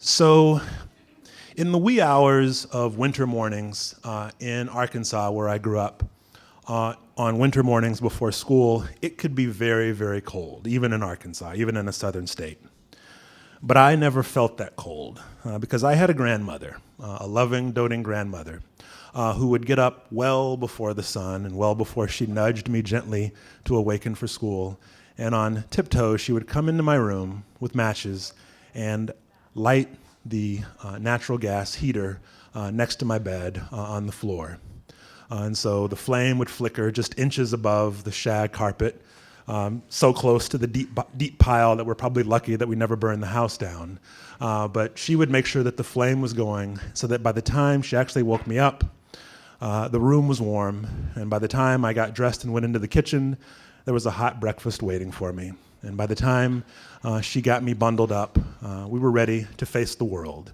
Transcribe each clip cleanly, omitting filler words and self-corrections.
So in the wee hours of winter mornings in Arkansas, where I grew up, on winter mornings before school, it could be very, very cold, even in Arkansas, even in a southern state. But I never felt that cold because I had a grandmother, a loving, doting grandmother, who would get up well before the sun and well before she nudged me gently to awaken for school. And on tiptoes, she would come into my room with matches and light the natural gas heater next to my bed on the floor. And so the flame would flicker just inches above the shag carpet, so close to the deep pile that we're probably lucky that we never burned the house down. But she would make sure that the flame was going so that by the time she actually woke me up, the room was warm. And by the time I got dressed and went into the kitchen, there was a hot breakfast waiting for me. And by the time she got me bundled up, we were ready to face the world.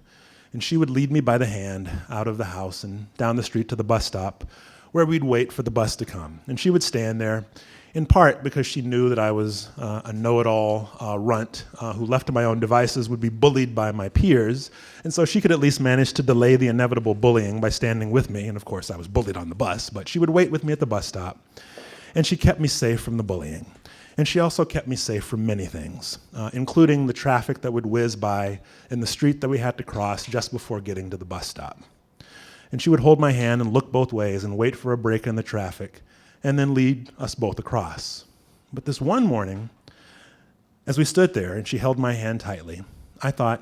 And she would lead me by the hand out of the house and down the street to the bus stop, where we'd wait for the bus to come. And she would stand there, in part because she knew that I was a know-it-all runt who, left to my own devices, would be bullied by my peers. And so she could at least manage to delay the inevitable bullying by standing with me. And of course, I was bullied on the bus, but she would wait with me at the bus stop. And she kept me safe from the bullying. And she also kept me safe from many things, including the traffic that would whiz by in the street that we had to cross just before getting to the bus stop. And she would hold my hand and look both ways and wait for a break in the traffic, and then lead us both across. But this one morning, as we stood there and she held my hand tightly, I thought,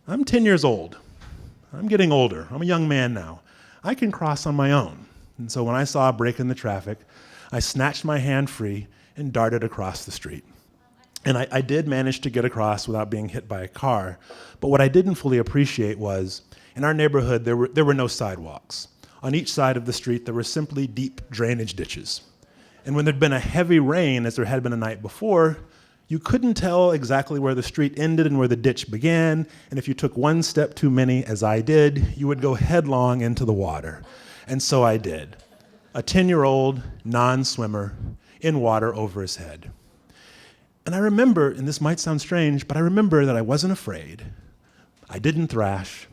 I'm 10 years old. I'm getting older. I'm a young man now. I can cross on my own. And so when I saw a break in the traffic, I snatched my hand free and darted across the street. And I did manage to get across without being hit by a car. But what I didn't fully appreciate was, in our neighborhood, there were no sidewalks. On each side of the street, there were simply deep drainage ditches. And when there'd been a heavy rain, as there had been a night before, you couldn't tell exactly where the street ended and where the ditch began. And if you took one step too many, as I did, you would go headlong into the water. And so I did. A 10-year-old non-swimmer in water over his head. And I remember, and this might sound strange, but I remember that I wasn't afraid. I didn't thrash.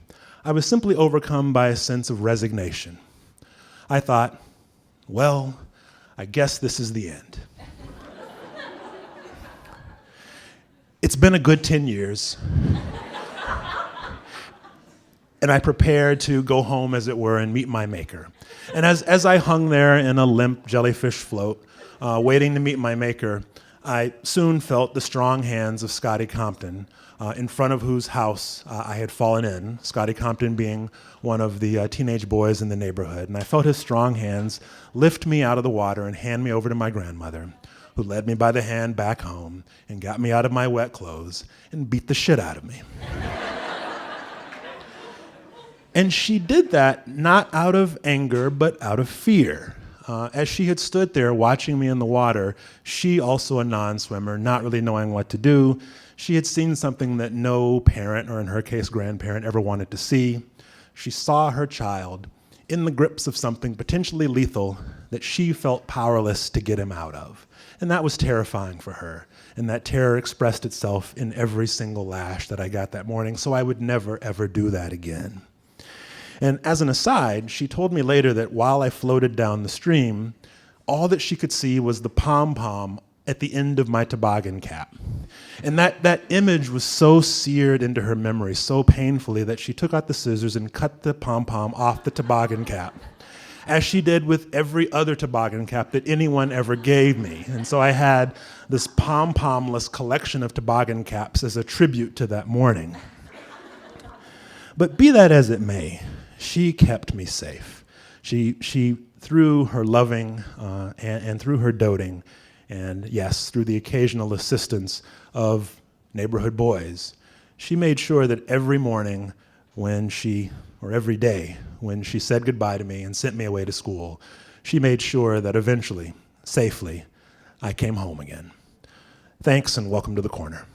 I was simply overcome by a sense of resignation. I thought, well, I guess this is the end. It's been a good 10 years. And I prepared to go home, as it were, and meet my maker. And as I hung there in a limp jellyfish float, waiting to meet my maker, I soon felt the strong hands of Scotty Compton, in front of whose house I had fallen in, Scotty Compton being one of the teenage boys in the neighborhood. And I felt his strong hands lift me out of the water and hand me over to my grandmother, who led me by the hand back home and got me out of my wet clothes and beat the shit out of me. And she did that not out of anger, but out of fear. As she had stood there watching me in the water, she, also a non-swimmer, not really knowing what to do, she had seen something that no parent, or in her case grandparent, ever wanted to see. She saw her child in the grips of something potentially lethal that she felt powerless to get him out of. And that was terrifying for her. And that terror expressed itself in every single lash that I got that morning, so I would never, ever do that again. And as an aside, she told me later that while I floated down the stream, all that she could see was the pom-pom at the end of my toboggan cap. And that image was so seared into her memory so painfully that she took out the scissors and cut the pom-pom off the toboggan cap, as she did with every other toboggan cap that anyone ever gave me. And so I had this pom-pomless collection of toboggan caps as a tribute to that morning. But be that as it may, she kept me safe. She through her loving and through her doting, and yes, through the occasional assistance of neighborhood boys, she made sure that every morning or every day when she said goodbye to me and sent me away to school, she made sure that eventually, safely, I came home again. Thanks, and welcome to the corner.